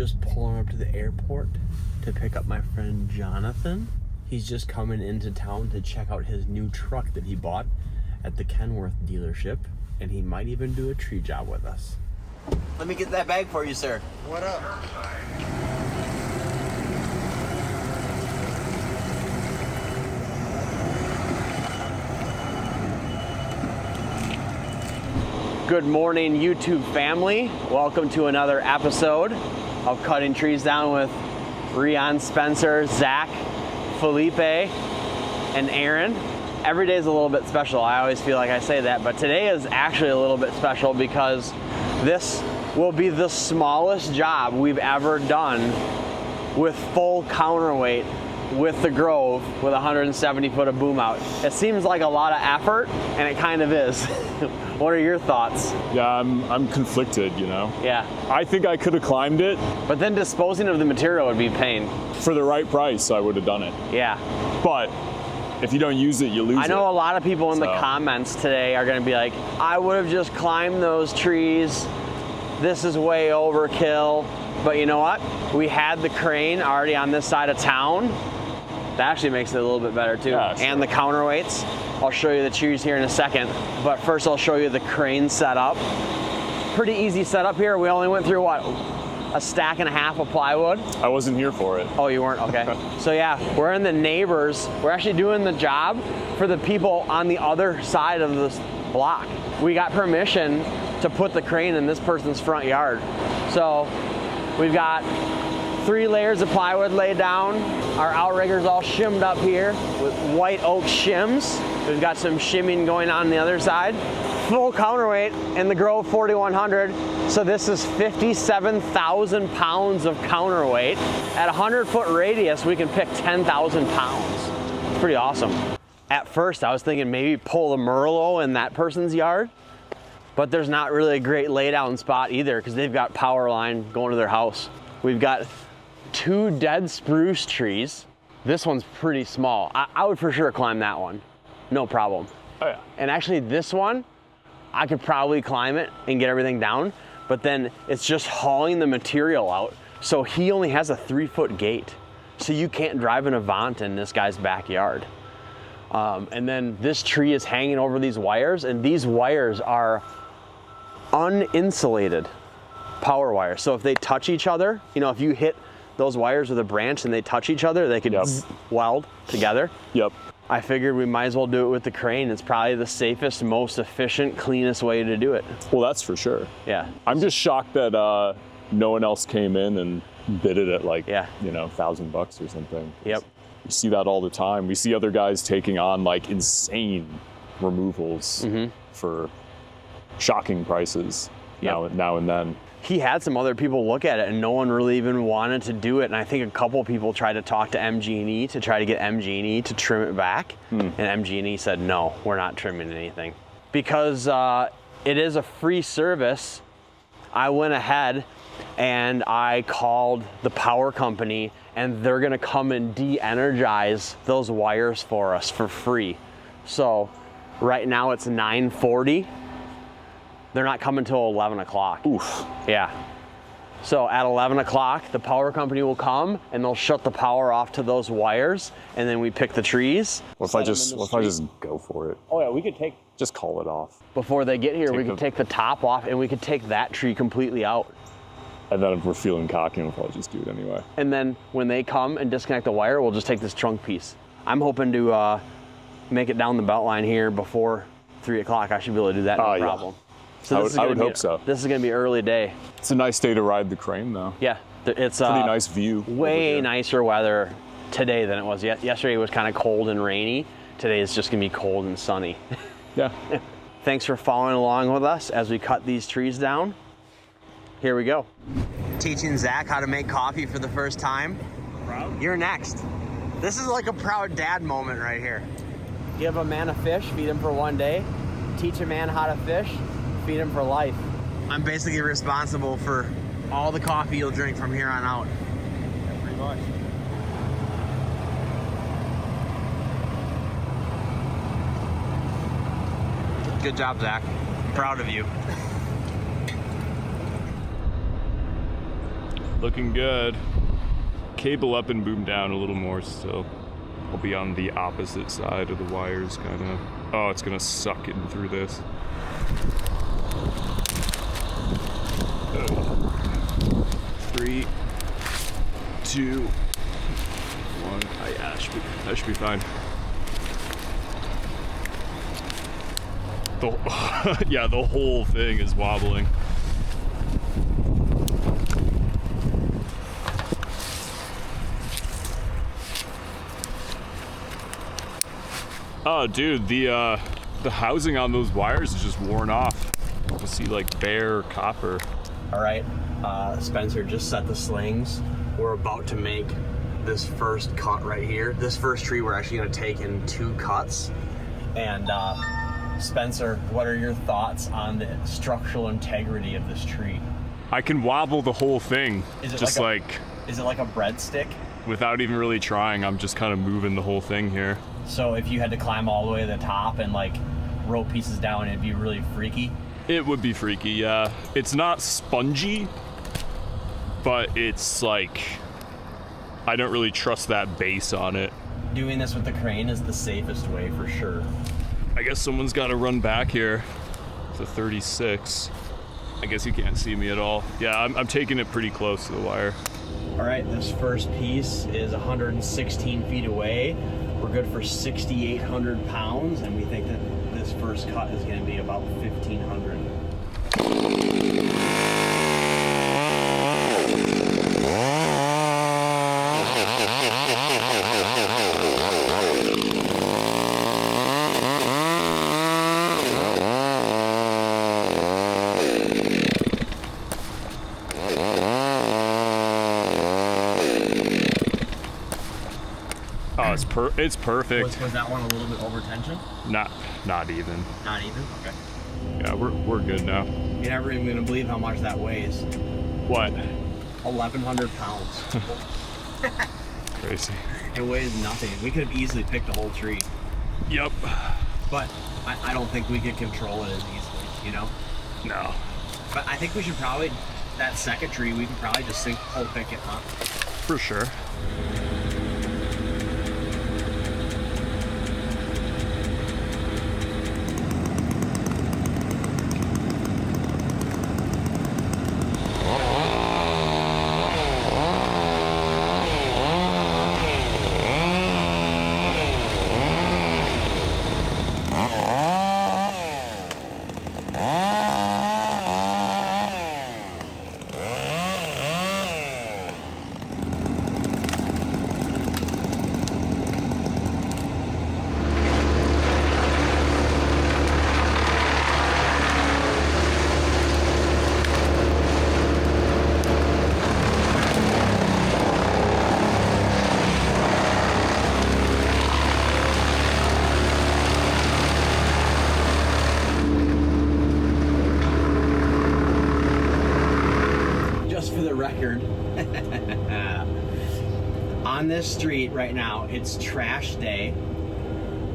just pulling up to the airport to pick up my friend Jonathan. He's just coming into town to check out his new truck that he bought at the Kenworth dealership, and he might even do a tree job with us. Let me get that bag for you, sir. What up? Good morning, YouTube family. Welcome to another episode of Cutting Trees Down with Rion, Spencer, Zach, Felipe, and Aaron. Every day is a little bit special. I always feel like I say that, but today is actually a little bit special because this will be the smallest job we've ever done with full counterweight with the Grove with 170 foot of boom out. It seems like a lot of effort, and it kind of is. What are your thoughts? Yeah, I'm conflicted, you know? Yeah. I think I could have climbed it. But then disposing of the material would be pain. For the right price, I would have done it. Yeah. But if you don't use it, you lose it. I know a lot of people in the comments today are gonna be like, I would have just climbed those trees. This is way overkill. But you know what? We had the crane already on this side of town. That actually makes it a little bit better too. Yeah, sure. And the counterweights. I'll show you the trees here in a second. But first I'll show you the crane setup. Pretty easy setup here. We only went through what? A stack and a half of plywood. I wasn't here for it. Oh, you weren't? Okay. So yeah, we're in the neighbors. We're actually doing the job for the people on the other side of this block. We got permission to put the crane in this person's front yard. So we've got 3 layers of plywood laid down. Our outrigger's all shimmed up here with white oak shims. We've got some shimming going on the other side. Full counterweight in the Grove 4100. So this is 57,000 pounds of counterweight. At a 100-foot radius, we can pick 10,000 pounds. It's pretty awesome. At first, I was thinking maybe pull the Merlot in that person's yard, but there's not really a great laydown spot either because they've got power line going to their house. We've got 2 dead spruce trees. This one's pretty small. I would for sure climb that one. No problem. Oh yeah. And actually this one, I could probably climb it and get everything down, but then it's just hauling the material out. So he only has a 3-foot gate. So you can't drive an Avant in this guy's backyard. And then this tree is hanging over these wires, and these wires are uninsulated power wires. So if they touch each other, you know, if you hit those wires with a branch and they touch each other, they could weld together. Yep. I figured we might as well do it with the crane. It's probably the safest, most efficient, cleanest way to do it. Well, that's for sure. Yeah. I'm just shocked that no one else came in and bid it at like, you know, $1,000 or something. Yep. You see that all the time. We see other guys taking on like insane removals for shocking prices now and then. He had some other people look at it and no one really even wanted to do it. And I think a couple people tried to talk to MG&E to try to get MG&E to trim it back. And MG&E said, no, we're not trimming anything. Because it is a free service, I went ahead and I called the power company and they're gonna come and de-energize those wires for us for free. So right now it's 9:40. They're not coming till 11 o'clock. Oof. Yeah. So at 11 o'clock, the power company will come and they'll shut the power off to those wires, and then we pick the trees. What if I just go for it? Oh yeah, we could Just call it off. before they get here, we could take the top off and we could take that tree completely out. And then if we're feeling cocky, we'll probably just do it anyway. And then when they come and disconnect the wire, we'll just take this trunk piece. I'm hoping to make it down the belt line here before 3 o'clock. I should be able to do that, no problem. Yeah. So I would hope so. This is gonna be early day. It's a nice day to ride the crane though. Yeah, it's pretty nice view. Way nicer weather today than it was yesterday. Was kind of cold and rainy. Today is just gonna be cold and sunny. Yeah. Thanks for following along with us as we cut these trees down. Here we go. Teaching Zach how to make coffee for the first time. Proud? You're next. This is like a proud dad moment right here. Give a man a fish, feed him for 1 day. Teach a man how to fish, feed him for life. I'm basically responsible for all the coffee you'll drink from here on out. Yeah, pretty much. Good job, Zach. I'm proud of you. Looking good. Cable up and boom down a little more still. I'll be on the opposite side of the wires, kind of. Oh, it's gonna suck in through this. 3, 2, 1. Yeah, that should be fine. Yeah, the whole thing is wobbling. Oh, dude, the housing on those wires is just worn off. You see like bare copper. All right, Spencer just set the slings. We're about to make this first cut right here. This first tree we're actually gonna take in 2 cuts. And Spencer, what are your thoughts on the structural integrity of this tree? I can wobble the whole thing. Is it just is it like a breadstick? Without even really trying, I'm just kind of moving the whole thing here. So if you had to climb all the way to the top and like roll pieces down, it'd be really freaky? It would be freaky, yeah. It's not spongy, but it's like, I don't really trust that base on it. Doing this with the crane is the safest way for sure. I guess someone's got to run back here. It's a 36. I guess you can't see me at all. Yeah, I'm taking it pretty close to the wire. All right, this first piece is 116 feet away. We're good for 6,800 pounds, and we think that this first cut is going to be about 1,500. Oh, it's perfect. Was that one a little bit over tension? Not even. Not even? Okay. Yeah, we're good now. You're never even gonna believe how much that weighs. What? 1,100 pounds. Crazy. It weighs nothing. We could have easily picked a whole tree. Yep. But I don't think we could control it as easily, you know? No. But I think we should probably, that second tree, we can probably just whole pick it up. For sure. Record. On this street right now, it's trash day.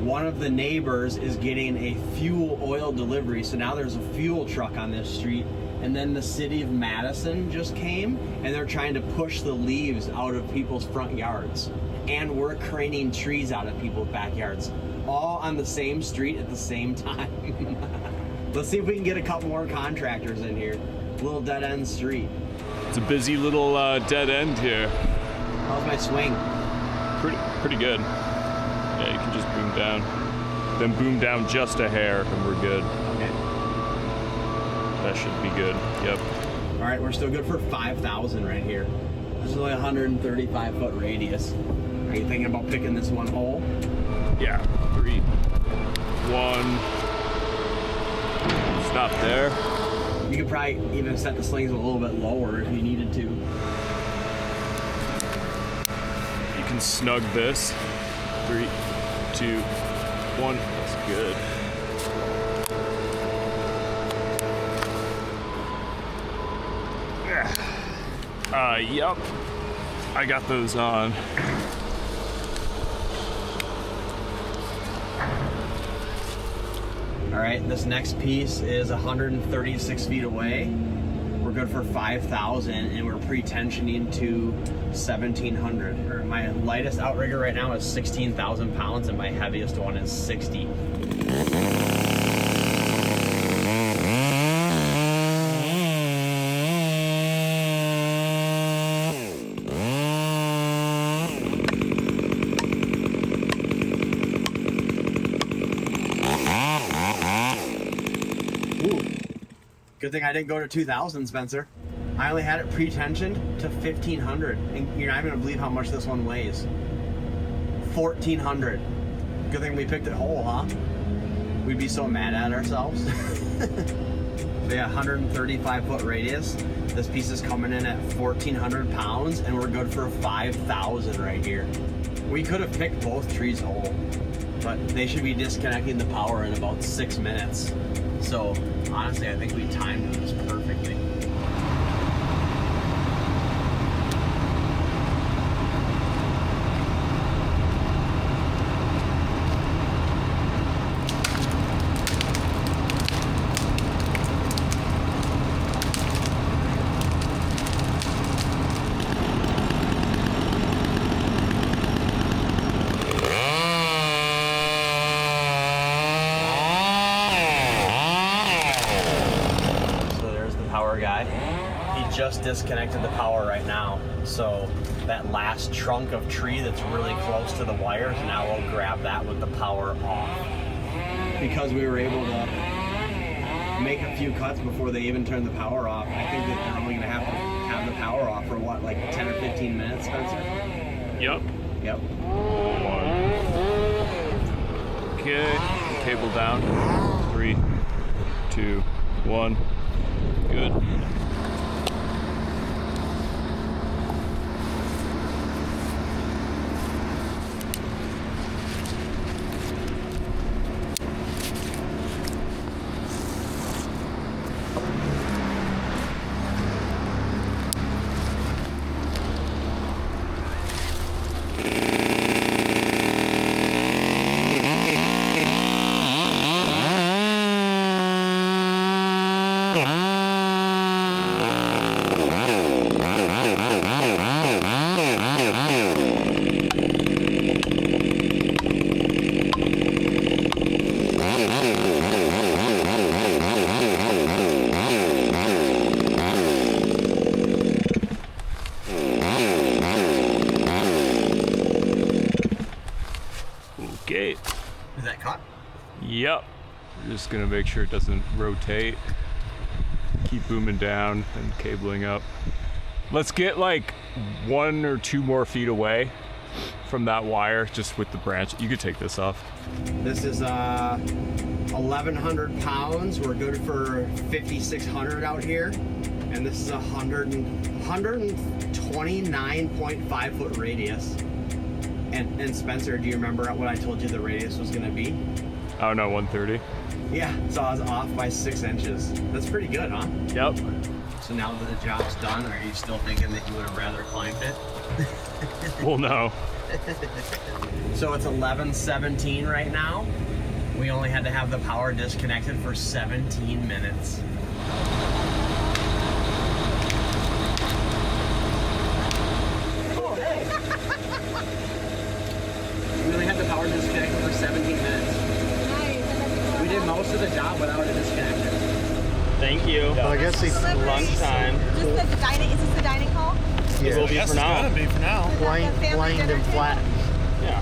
One of the neighbors is getting a fuel oil delivery, so now there's a fuel truck on this street. And then the city of Madison just came, and they're trying to push the leaves out of people's front yards. And we're craning trees out of people's backyards, all on the same street at the same time. Let's see if we can get a couple more contractors in here. Little dead end street. It's a busy little dead end here. How's my swing? Pretty good. Yeah, you can just boom down. Then boom down just a hair and we're good. Okay. That should be good. Yep. All right, we're still good for 5,000 right here. This is only 135 foot radius. Are you thinking about picking this one hole? Yeah. 3, 1. Stop there. You could probably even set the slings a little bit lower if you needed to. You can snug this. 3, 2, 1. That's good. Yep. I got those on. All right, this next piece is 136 feet away. We're we're good for 5,000, and we're pre-tensioning to 1,700. Or my lightest outrigger right now is 16,000 pounds, and my heaviest one is 60. Good thing I didn't go to 2,000, Spencer. I only had it pre-tensioned to 1,500, and you're not even gonna believe how much this one weighs. 1,400. Good thing we picked it whole, huh? We'd be so mad at ourselves. But yeah, 135-foot radius. This piece is coming in at 1,400 pounds, and we're good for 5,000 right here. We could have picked both trees whole, but they should be disconnecting the power in about 6 minutes. So honestly, I think we timed this perfectly. Just disconnected the power right now, so that last trunk of tree that's really close to the wires, now we'll grab that with the power off. Because we were able to make a few cuts before they even turned the power off, I think that they're only going to have the power off for what, like 10 or 15 minutes, Spencer? Yep. Yep. Okay, cable down. 3, 2, 1. Good. Okay. Is that caught? Yep. We're just gonna make sure it doesn't rotate. Keep booming down and cabling up. Let's get like 1 or 2 more feet away from that wire, just with the branch. You could take this off. This is 1,100 pounds. We're good for 5,600 out here. And this is 129.5 foot radius. And Spencer, do you remember what I told you the radius was gonna be? Oh no, 130. Yeah, so I was off by 6 inches. That's pretty good, huh? Yep. So now that the job's done, are you still thinking that you would have rather climbed it? Well, no. So it's 11:17 right now. We only had to have the power disconnected for 17 minutes. Oh, hey. We only had the power disconnected for 17 minutes. We did most of the job without it disconnected. Thank you. Well, I guess it's lunchtime. Is this the dining hall? It will be for now. gonna be for now. Planed and flattened. Yeah.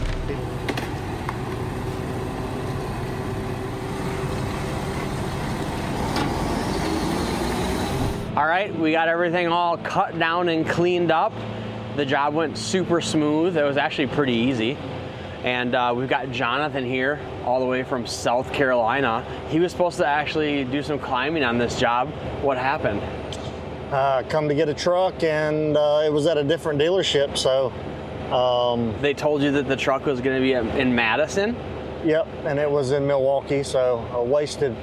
All right, we got everything all cut down and cleaned up. The job went super smooth. It was actually pretty easy. And we've got Jonathan here all the way from South Carolina. He was supposed to actually do some climbing on this job. What happened? Come to get a truck, and it was at a different dealership, so. They told you that the truck was gonna be in Madison? Yep, and it was in Milwaukee, so a wasted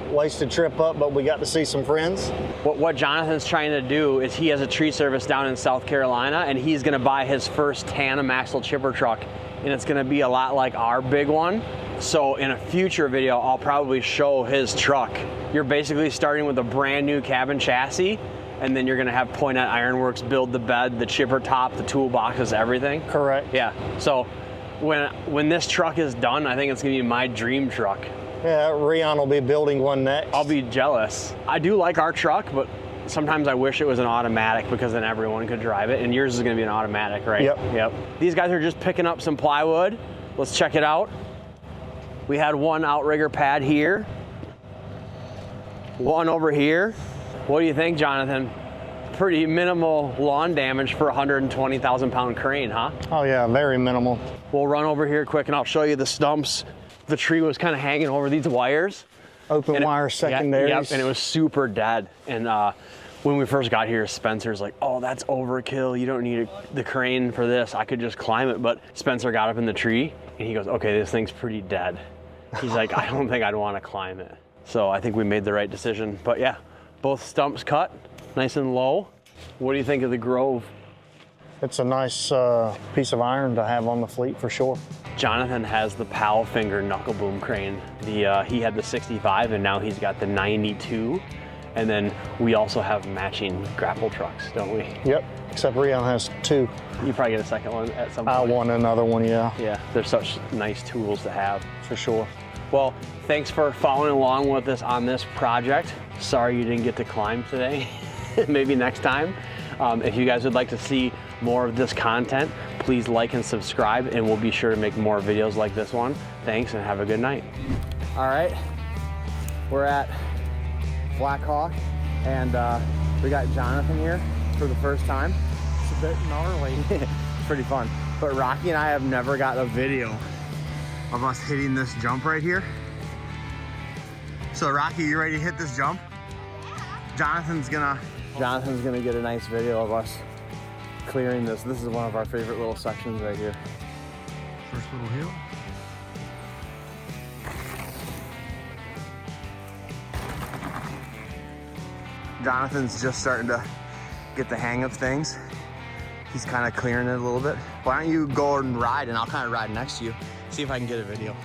trip up, but we got to see some friends. What Jonathan's trying to do is he has a tree service down in South Carolina, and he's gonna buy his first tandem axle chipper truck, and it's gonna be a lot like our big one. So in a future video, I'll probably show his truck. You're basically starting with a brand new cabin chassis, and then you're gonna have Pointet Ironworks build the bed, the chipper top, the toolboxes, everything. Correct. Yeah. So when this truck is done, I think it's gonna be my dream truck. Yeah, Reon will be building one next. I'll be jealous. I do like our truck, but sometimes I wish it was an automatic because then everyone could drive it, and yours is gonna be an automatic, right? Yep. These guys are just picking up some plywood. Let's check it out. We had one outrigger pad here, one over here. What do you think, Jonathan? Pretty minimal lawn damage for a 120,000 pound crane, huh? Oh yeah, very minimal. We'll run over here quick and I'll show you the stumps. The tree was kind of hanging over these wires. Open wire secondaries. Yep, and it was super dead. And when we first got here, Spencer's like, oh, that's overkill. You don't need the crane for this. I could just climb it. But Spencer got up in the tree and he goes, okay, this thing's pretty dead. He's like, I don't think I'd want to climb it. So I think we made the right decision. But yeah, both stumps cut, nice and low. What do you think of the Grove? It's a nice piece of iron to have on the fleet for sure. Jonathan has the Powell Finger knuckle boom crane. He had the 65 and now he's got the 92. And then we also have matching grapple trucks, don't we? Yep, except Reon has two. You probably get a second one at some point. I want another one, yeah. Yeah, they're such nice tools to have. For sure. Well, thanks for following along with us on this project. Sorry you didn't get to climb today. Maybe next time. If you guys would like to see more of this content, please like and subscribe, and we'll be sure to make more videos like this one. Thanks and have a good night. All right, we're at Blackhawk, and we got Jonathan here for the first time. It's a bit gnarly. It's pretty fun. But Rocky and I have never got a video of us hitting this jump right here. So Rocky, you ready to hit this jump? Jonathan's gonna get a nice video of us clearing this. This is one of our favorite little sections right here. First little hill. Jonathan's just starting to get the hang of things. He's kind of clearing it a little bit. Why don't you go and ride and I'll kind of ride next to you. See if I can get a video.